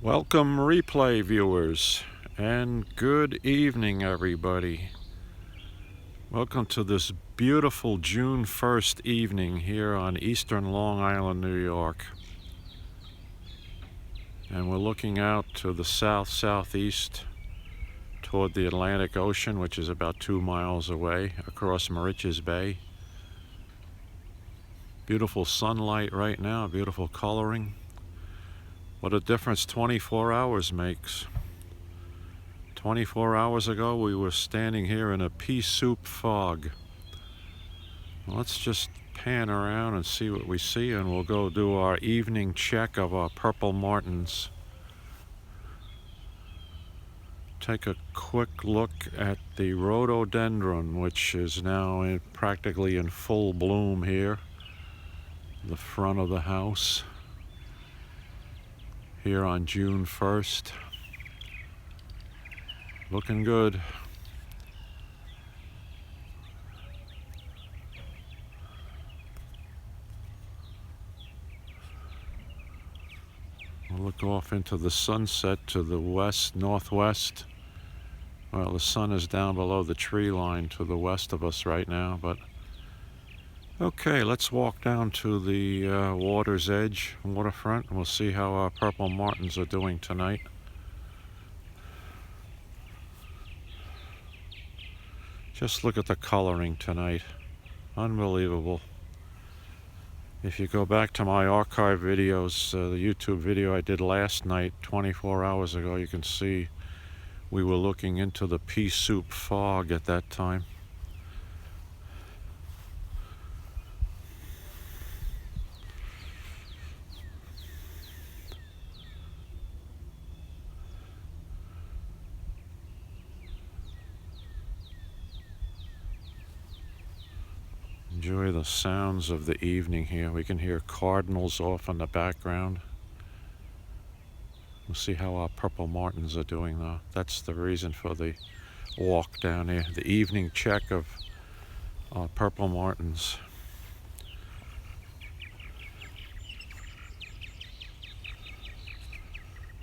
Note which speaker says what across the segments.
Speaker 1: Welcome replay viewers and good evening everybody. Welcome to this beautiful June 1st evening here on eastern Long Island, New York. And we're looking out to the south-southeast toward the Atlantic Ocean, which is about 2 miles away across Moriches Bay. Beautiful sunlight right now, beautiful coloring. What a difference 24 hours makes. 24 hours ago, we were standing here in a pea soup fog. Let's just pan around and see what we see, and we'll go do our evening check of our purple martins. Take a quick look at the rhododendron, which is now practically in full bloom here. The front of the house here on June 1st. Looking good. We'll look off into the sunset to the west, northwest. Well, the sun is down below the tree line to the west of us right now, but okay, let's walk down to the water's edge, waterfront, and we'll see how our purple martins are doing tonight. Just look at the coloring tonight. Unbelievable. If you go back to my archive videos, the YouTube video I did last night, 24 hours ago, you can see we were looking into the pea soup fog at that time. Enjoy the sounds of the evening here. We can hear cardinals off in the background. We'll see how our purple martins are doing though. That's the reason for the walk down here. The evening check of purple martins.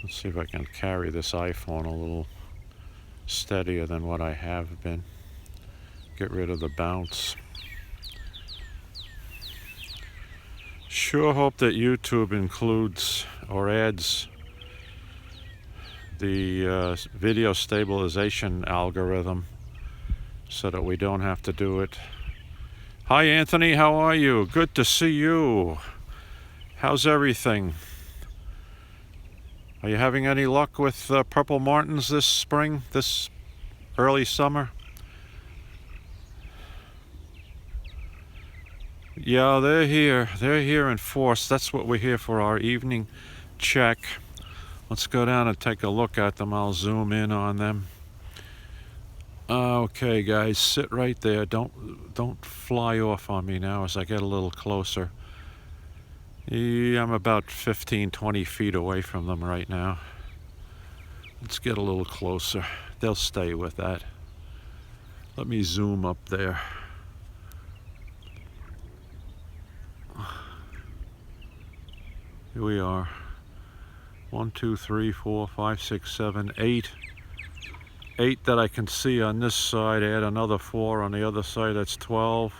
Speaker 1: Let's see if I can carry this iPhone a little steadier than what I have been. Get rid of the bounce. Sure hope that YouTube includes or adds the video stabilization algorithm so that we don't have to do it. Hi Anthony, how are you? Good to see you. How's everything? Are you having any luck with purple martins this spring, this early summer? Yeah, they're here. They're here in force. That's what we're here for, our evening check. Let's go down and take a look at them. I'll zoom in on them. Okay, guys, sit right there. Don't fly off on me now as I get a little closer. Yeah, I'm about 15, 20 feet away from them right now. Let's get a little closer. They'll stay with that. Let me zoom up there. Here we are. 1, 2, 3, 4, 5, 6, 7, 8. 8 that I can see on this side. Add another 4 on the other side. That's 12.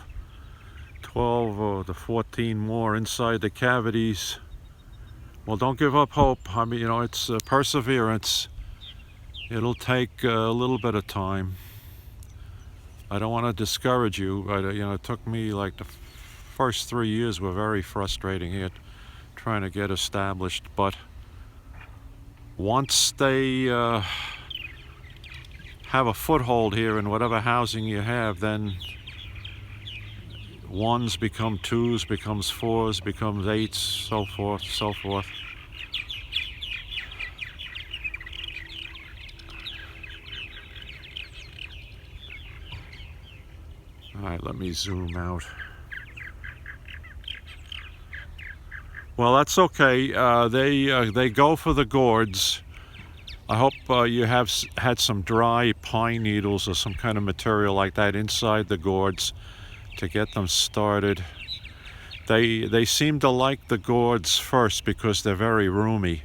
Speaker 1: 12 or the 14 more inside the cavities. Well, don't give up hope. I mean, you know, it's perseverance. It'll take a little bit of time. I don't want to discourage you, but you know, it took me like the first 3 years were very frustrating here, trying to get established, but once they have a foothold here in whatever housing you have, then 1s become 2s, becomes 4s, becomes 8s, so forth, so forth. All right, let me zoom out. Well, that's okay. They go for the gourds. I hope you have had some dry pine needles or some kind of material like that inside the gourds to get them started. They seem to like the gourds first because they're very roomy.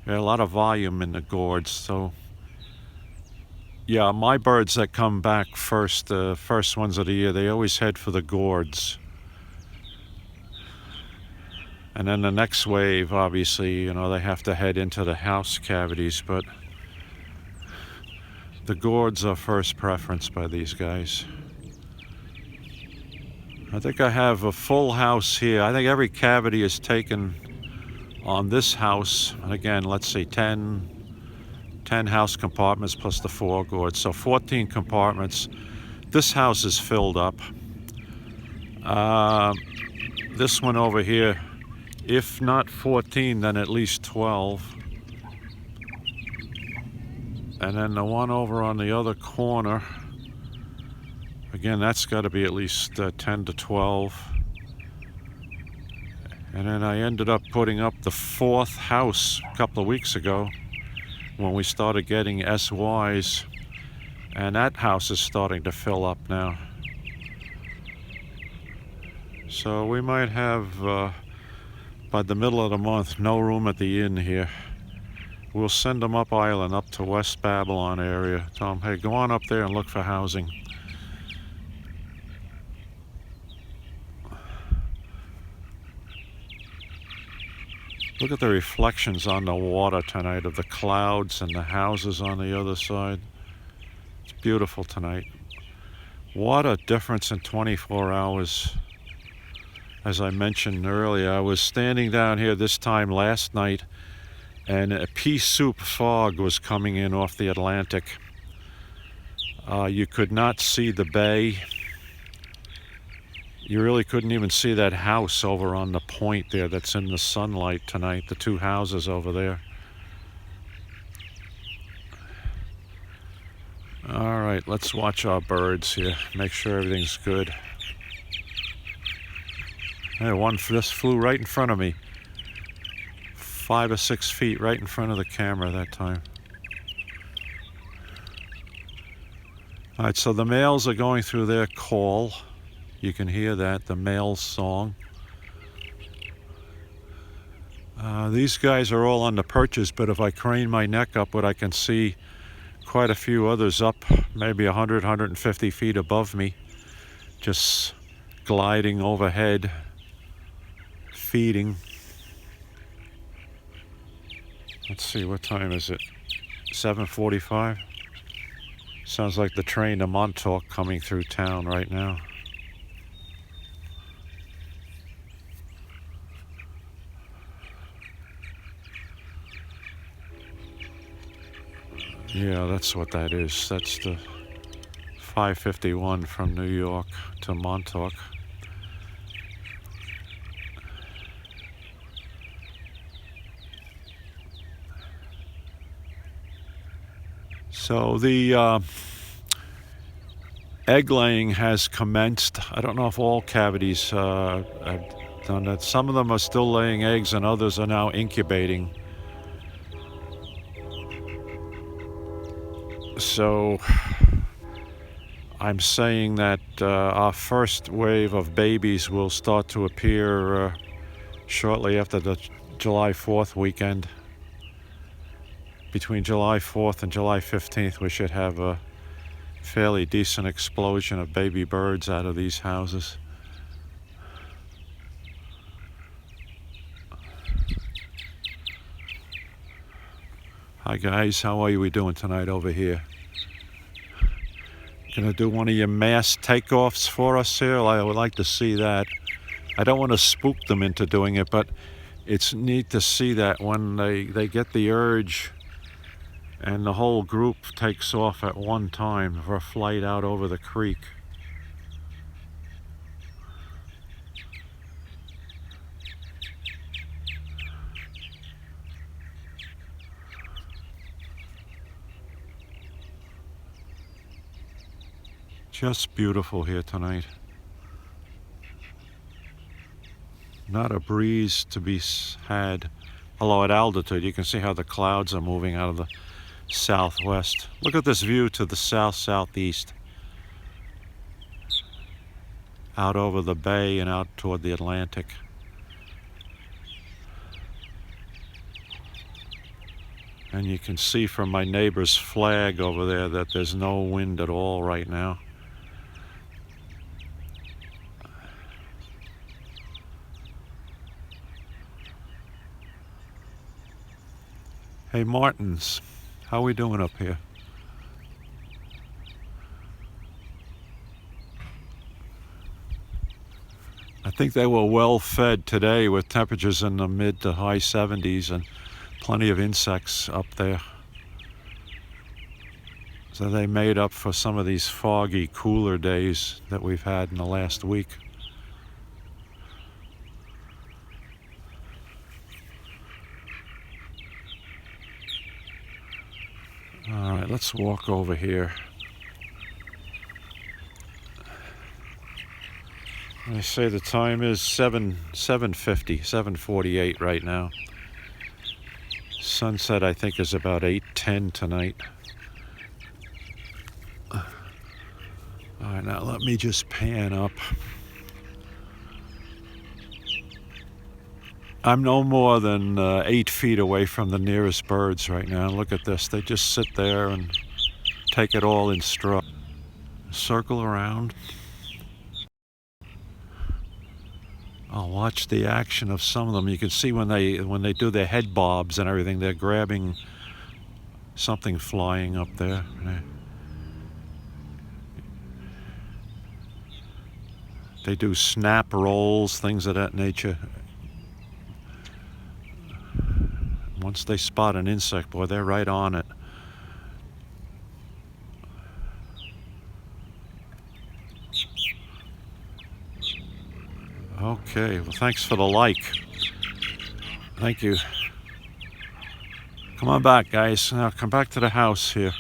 Speaker 1: Yeah, a lot of volume in the gourds. So yeah, my birds that come back first, the first ones of the year, they always head for the gourds. And then the next wave, obviously, you know, they have to head into the house cavities, but the gourds are first preference by these guys. I think I have a full house here. I think every cavity is taken on this house. And again, let's see, 10 house compartments plus the 4 gourds. So 14 compartments. This house is filled up. This one over here, if not 14, then at least 12. And then the one over on the other corner, again, that's got to be at least 10 to 12. And then I ended up putting up the 4th house a couple of weeks ago when we started getting SYs. And that house is starting to fill up now. So we might have, by the middle of the month, no room at the inn here. We'll send them up island, up to West Babylon area. Tell them, hey, go on up there and look for housing. Look at the reflections on the water tonight of the clouds and the houses on the other side. It's beautiful tonight. What a difference in 24 hours. As I mentioned earlier, I was standing down here this time last night and a pea soup fog was coming in off the Atlantic. You could not see the bay. You really couldn't even see that house over on the point there that's in the sunlight tonight, the 2 houses over there. All right, let's watch our birds here, make sure everything's good. Hey, one just flew right in front of me. 5 or 6 feet right in front of the camera that time. All right, so the males are going through their call. You can hear that, the male song. These guys are all on the perches, but if I crane my neck upward, I can see quite a few others up, maybe 100, 150 feet above me, just gliding overhead, feeding. Let's see, what time is it? 7:45? Sounds like the train to Montauk coming through town right now. Yeah, that's what that is. That's the 551 from New York to Montauk. So the egg laying has commenced. I don't know if all cavities have done that. Some of them are still laying eggs and others are now incubating. So I'm saying that our first wave of babies will start to appear shortly after the July 4th weekend. Between July 4th and July 15th, we should have a fairly decent explosion of baby birds out of these houses. Hi guys, how are we doing tonight over here? Gonna do one of your mass takeoffs for us here? I would like to see that. I don't want to spook them into doing it, but it's neat to see that when they get the urge and the whole group takes off at one time for a flight out over the creek. Just beautiful here tonight. Not a breeze to be had, although at altitude you can see how the clouds are moving out of the southwest. Look at this view to the south-southeast, out over the bay and out toward the Atlantic. And you can see from my neighbor's flag over there that there's no wind at all right now. Hey Martins, how we doing up here? I think they were well fed today with temperatures in the mid to high 70s and plenty of insects up there. So they made up for some of these foggy, cooler days that we've had in the last week. All right, let's walk over here. I say the time is 7:48 right now. Sunset, I think, is about 8:10 tonight. All right, now let me just pan up. I'm no more than 8 feet away from the nearest birds right now. Look at this. They just sit there and take it all in stride. Circle around. I'll watch the action of some of them. You can see when they do their head bobs and everything, they're grabbing something flying up there. They do snap rolls, things of that nature. Once they spot an insect, boy, they're right on it. Okay, well, thanks for the like. Thank you. Come on back, guys. Now come back to the house here.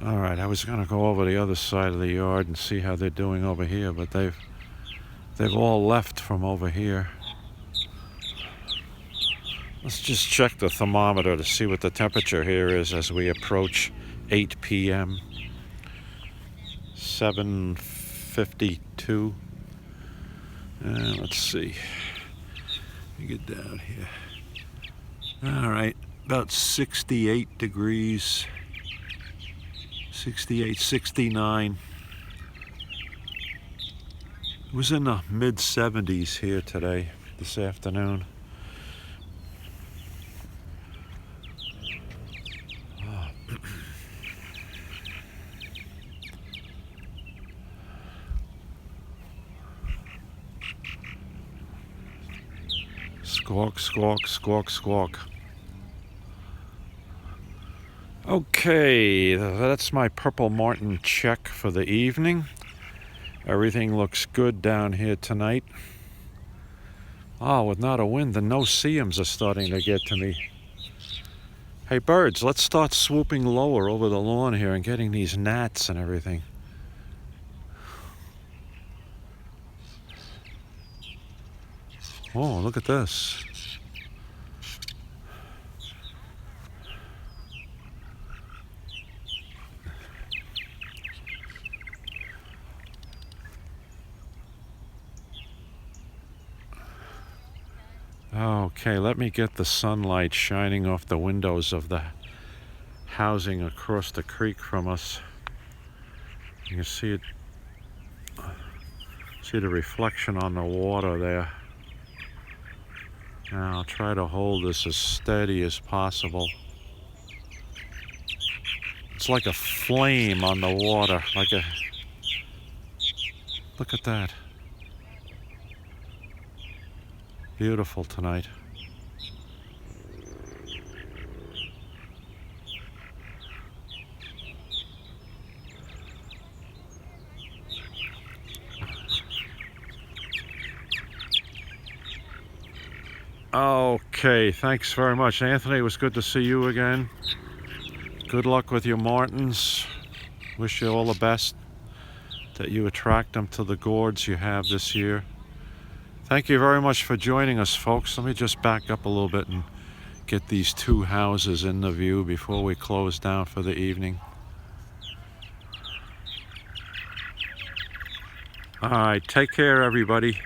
Speaker 1: All right, I was going to go over the other side of the yard and see how they're doing over here, but they've all left from over here. Let's just check the thermometer to see what the temperature here is as we approach 8 p.m. 7:52. Let's see. Let me get down here. All right, about 68 degrees. 68, 69. It was in the mid 70s here today, this afternoon. Squawk, squawk, squawk, squawk. Okay, that's my purple martin check for the evening. Everything looks good down here tonight. Oh, with not a wind, the no-see-ums are starting to get to me. Hey birds, let's start swooping lower over the lawn here and getting these gnats and everything. Oh, look at this. Okay, let me get the sunlight shining off the windows of the housing across the creek from us. You can see it. See the reflection on the water there. Now I'll try to hold this as steady as possible. It's like a flame on the water, like a... Look at that. Beautiful tonight. Okay, thanks very much, Anthony. It was good to see you again. Good luck with your martins. Wish you all the best, that you attract them to the gourds you have this year. Thank you very much for joining us, folks. Let me just back up a little bit and get these two houses in the view before we close down for the evening. All right, take care, everybody.